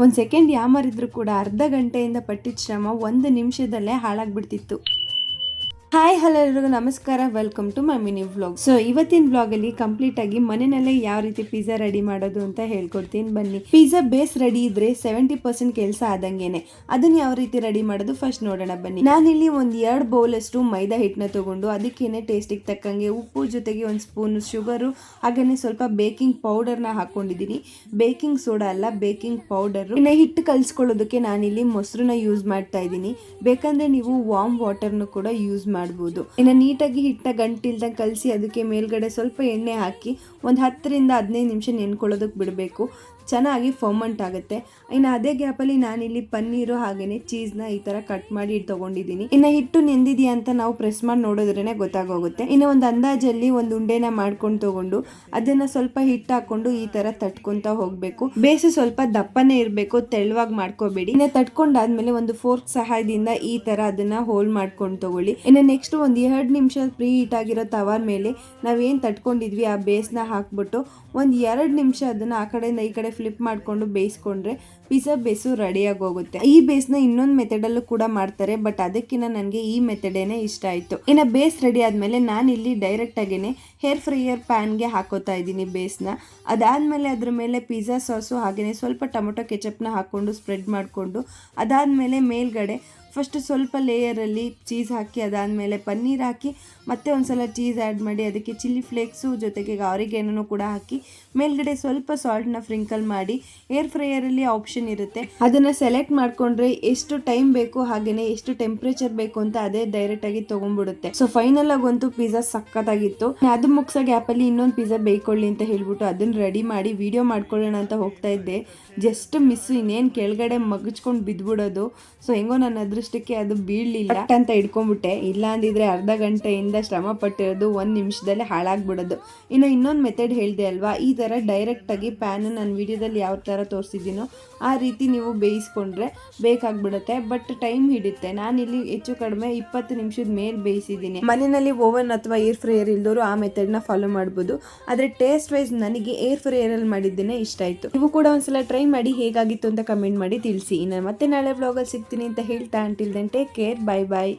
ಒಂದು ಸೆಕೆಂಡ್ ಯಾಮಾರಿದ್ರು ಕೂಡ ಅರ್ಧ ಗಂಟೆಯಿಂದ ಪಟ್ಟಿದ ಶ್ರಮ 1 ನಿಮಿಷದಲ್ಲೇ ಹಾಳಾಗ್ಬಿಡ್ತಿತ್ತು. ಹಾಯ್ ಹಲೋ ಎಲ್ರಿಗೂ ನಮಸ್ಕಾರ, welcome to my mini vlog. So ಇವತ್ತಿನ ವ್ಲಾಗಲ್ಲಿ ಕಂಪ್ಲೀಟ್ ಆಗಿ ಮನೆಯಲ್ಲೇ ಯಾವ ರೀತಿ ಪಿಜ್ಜಾ ರೆಡಿ ಮಾಡೋದು ಅಂತ ಹೇಳ್ಕೊಡ್ತೀನಿ ಬನ್ನಿ. ಪಿಜ್ಜಾ ಬೇಸ್ ರೆಡಿ ಇದ್ರೆ 70% ಕೆಲಸ ಆದಂಗೆನೆ. ಅದನ್ನ ಯಾವ ರೀತಿ ರೆಡಿ ಮಾಡೋದು ಫಸ್ಟ್ ನೋಡೋಣ ಬನ್ನಿ. ನಾನಿಲ್ಲಿ ಒಂದು 2 ಬೌಲ್ ಅಷ್ಟು ಮೈದಾ ಹಿಟ್ಟನ್ನ ತಗೊಂಡು ಅದಕ್ಕೇನೆ ಟೇಸ್ಟಿಗೆ ತಕ್ಕಂಗೆ ಉಪ್ಪು ಜೊತೆಗೆ 1 ಸ್ಪೂನ್ ಶುಗರು ಹಾಗೇನೆ ಸ್ವಲ್ಪ ಬೇಕಿಂಗ್ ಪೌಡರ್ನ ಹಾಕೊಂಡಿದ್ದೀನಿ. ಬೇಕಿಂಗ್ ಸೋಡಾ ಅಲ್ಲ, ಬೇಕಿಂಗ್ ಪೌಡರ್. ಇನ್ನು ಹಿಟ್ಟು ಕಲ್ಸ್ಕೊಳ್ಳೋದಕ್ಕೆ ನಾನಿಲ್ಲಿ ಮೊಸರನ್ನ ಯೂಸ್ ಮಾಡ್ತಾ ಇದ್ದೀನಿ. ಬೇಕಂದ್ರೆ ನೀವು ವಾರ್ಮ್ ವಾಟರ್ನು ಕೂಡ ಯೂಸ್ ಮಾಡಬಹುದು. ಇನ್ನು ನೀಟಾಗಿ ಹಿಟ್ಟ ಗಂಟಿಲ್ದಂಗೆ ಕಲಸಿ ಅದಕ್ಕೆ ಮೇಲ್ಗಡೆ ಸ್ವಲ್ಪ ಎಣ್ಣೆ ಹಾಕಿ ಒಂದು 10 ರಿಂದ 15 ನಿಮಿಷ ನೆನ್ಕೊಳ್ಳೋದಕ್ಕೆ ಬಿಡಬೇಕು. ಚೆನ್ನಾಗಿ ಫರ್ಮೆಂಟ್ ಆಗುತ್ತೆ. ಇನ್ನು ಅದೇ ಗ್ಯಾಪಲ್ಲಿ ನಾನಿಲ್ಲಿ ಪನ್ನೀರು ಹಾಗೇನೆ ಚೀಸ್ನ ಈ ತರ ಕಟ್ ಮಾಡಿ ತಗೊಂಡಿದ್ದೀನಿ. ಇನ್ನು ಹಿಟ್ಟು ನೆಂದಿದೆಯಾ ಅಂತ ನಾವು ಪ್ರೆಸ್ ಮಾಡಿ ನೋಡಿದ್ರೇನೆ ಗೊತ್ತಾಗೋಗುತ್ತೆ. ಇನ್ನು ಒಂದು ಅಂದಾಜಲ್ಲಿ ಒಂದು ಉಂಡೆನ ಮಾಡ್ಕೊಂಡು ತಗೊಂಡು ಅದನ್ನ ಸ್ವಲ್ಪ ಹಿಟ್ಟು ಹಾಕೊಂಡು ಈ ತರ ತಟ್ಕೊಂತ ಹೋಗ್ಬೇಕು. ಬೇಸು ಸ್ವಲ್ಪ ದಪ್ಪನೇ ಇರಬೇಕು, ತೆಳುವಾಗಿ ಮಾಡ್ಕೋಬೇಡಿ. ಇನ್ನು ತಟ್ಕೊಂಡಾದ್ಮೇಲೆ ಒಂದು ಫೋರ್ಕ್ ಸಹಾಯದಿಂದ ಈ ತರ ಅದನ್ನ ಹೋಲ್ ಮಾಡ್ಕೊಂಡು ತಗೊಳ್ಳಿ. ಇನ್ನು ನೆಕ್ಸ್ಟ್ ಒಂದು 2 ನಿಮಿಷ ಪ್ರೀ ಹೀಟ್ ಆಗಿರೋ ತವಾ ಮೇಲೆ ನಾವೇನ್ ತಟ್ಕೊಂಡಿದ್ವಿ ಆ ಬೇಸ್ನ ಹಾಕ್ಬಿಟ್ಟು ಒಂದು 2 ನಿಮಿಷ ಅದನ್ನ ಆ ಕಡೆಯಿಂದ ಈ ಕಡೆ ಫ್ಲಿಪ್ ಮಾಡ್ಕೊಂಡು ಬೇಯಿಸ್ಕೊಂಡ್ರೆ ಪಿಜ್ಜಾ ಬೇಸು ರೆಡಿಯಾಗಿ ಹೋಗುತ್ತೆ. ಈ ಬೇಸ್ನ ಇನ್ನೊಂದು ಮೆಥಡಲ್ಲೂ ಕೂಡ ಮಾಡ್ತಾರೆ, ಬಟ್ ಅದಕ್ಕಿಂತ ನನಗೆ ಈ ಮೆಥಡೇನೆ ಇಷ್ಟ ಆಯಿತು. ಇನ್ನು ಬೇಸ್ ರೆಡಿ ಆದಮೇಲೆ ನಾನಿಲ್ಲಿ ಡೈರೆಕ್ಟ್ ಆಗೇನೆ ಹೇರ್ ಫ್ರೈಯರ್ ಪ್ಯಾನ್ಗೆ ಹಾಕೋತಾ ಇದ್ದೀನಿ ಬೇಸ್ನ. ಅದಾದಮೇಲೆ ಅದ್ರ ಮೇಲೆ ಪಿಜ್ಜಾ ಸಾಸು ಹಾಗೆಯೇ ಸ್ವಲ್ಪ ಟೊಮೊಟೊ ಕೆಚಪ್ನ ಹಾಕ್ಕೊಂಡು ಸ್ಪ್ರೆಡ್ ಮಾಡಿಕೊಂಡು ಅದಾದಮೇಲೆ ಮೇಲ್ಗಡೆ ಫಸ್ಟ್ ಸ್ವಲ್ಪ ಲೇಯರಲ್ಲಿ ಚೀಸ್ ಹಾಕಿ ಅದಾದಮೇಲೆ ಪನ್ನೀರ್ ಹಾಕಿ ಮತ್ತೆ ಒಂದ್ಸಲ ಚೀಸ್ ಆ್ಯಡ್ ಮಾಡಿ ಅದಕ್ಕೆ ಚಿಲ್ಲಿ ಫ್ಲೇಕ್ಸು ಜೊತೆಗೆ ಆರಿಗೇನೋ ಕೂಡ ಹಾಕಿ ಮೇಲ್ಗಡೆ ಸ್ವಲ್ಪ ಸಾಲ್ಟ್ನ ಫ್ರಿಂಕಲ್ ಮಾಡಿ ಏರ್ ಫ್ರೈಯರಲ್ಲಿ ಆಪ್ಷನ್ ಇರುತ್ತೆ, ಅದನ್ನು ಸೆಲೆಕ್ಟ್ ಮಾಡಿಕೊಂಡ್ರೆ ಎಷ್ಟು ಟೈಮ್ ಬೇಕು ಹಾಗೆಯೇ ಎಷ್ಟು ಟೆಂಪ್ರೇಚರ್ ಬೇಕು ಅಂತ ಅದೇ ಡೈರೆಕ್ಟಾಗಿ ತೊಗೊಂಡ್ಬಿಡುತ್ತೆ. ಸೊ ಫೈನಲ್ ಆಗಂತೂ ಪಿಜ್ಜಾ ಸಕ್ಕತ್ತಾಗಿತ್ತು. ಅದು ಮುಗಿಸೋ ಗ್ಯಾಪಲ್ಲಿ ಇನ್ನೊಂದು ಪಿಜ್ಜಾ ಬೇಯ್ಕೊಳ್ಳಿ ಅಂತ ಹೇಳ್ಬಿಟ್ಟು ಅದನ್ನು ರೆಡಿ ಮಾಡಿ ವಿಡಿಯೋ ಮಾಡ್ಕೊಳ್ಳೋಣ ಅಂತ ಹೋಗ್ತಾ ಇದ್ದೆ. ಜಸ್ಟ್ ಮಿಸ್, ಇನ್ನೇನು ಕೆಳಗಡೆ ಮಗಚ್ಕೊಂಡು ಬಿದ್ದುಬಿಡೋದು. ಸೊ ಹೆಂಗೋ ನನ್ನ ಅದೃಷ್ಟಕ್ಕೆ ಅದು ಬೀಳಲಿಲ್ಲ ಅಂತ ಇಟ್ಕೊಂಡ್ಬಿಟ್ಟೆ. ಇಲ್ಲ ಅಂದಿದ್ರೆ ಅರ್ಧ ಗಂಟೆಯಿಂದ ಶ್ರಮ ಪಟ್ಟಿರೋದು 1 ನಿಮಿಷದಲ್ಲೇ ಹಾಳಾಗ್ಬಿಡೋದು. ಇನ್ನೊಂದು ಮೆಥಡ್ ಹೇಳಿದೆ ಅಲ್ವಾ, ಈ ಥರ ಡೈರೆಕ್ಟಾಗಿ ಪ್ಯಾನ್ ನಾನು ವಿಡಿಯೋದಲ್ಲಿ ಯಾವ ಥರ ತೋರಿಸಿದ್ದೀನೋ ಆ ರೀತಿ ನೀವು ಬೇಯಿಸ್ಕೊಂಡ್ರೆ ಬೇಕಾಗ್ಬಿಡುತ್ತೆ, ಬಟ್ ಟೈಮ್ ಹಿಡಿಯುತ್ತೆ. ನಾನಿಲ್ಲಿ ಹೆಚ್ಚು ಕಡಿಮೆ 20 ನಿಮಿಷದ ಮೇಲೆ ಬೇಯಿಸಿದ್ದೀನಿ. ಮನೆಯಲ್ಲಿ ಓವನ್ ಅಥವಾ ಏರ್ ಫ್ರೈಯರ್ ಇಲ್ದವರು ಆ ಮೆಥಡ್ನ ಫಾಲೋ ಮಾಡ್ಬೋದು. ಆದರೆ ಟೇಸ್ಟ್ ವೈಸ್ ನನಗೆ ಏರ್ ಫ್ರೈಯರಲ್ಲಿ ಮಾಡಿದ್ದೇನೆ ಇಷ್ಟ ಆಯಿತು. ನೀವು ಕೂಡ ಒಂದ್ಸಲ ಟ್ರೈ ಮಾಡಿ ಹೇಗಾಗಿತ್ತು ಅಂತ ಕಮೆಂಟ್ ಮಾಡಿ ತಿಳಿಸಿ. ಇನ್ನು ಮತ್ತೆ ನಾಳೆ ವ್ಲಾಗಲ್ಲಿ ಸಿಗ್ತೀನಿ ಅಂತ ಹೇಳ್ತಾ, until then take care, bye ಬಾಯ್.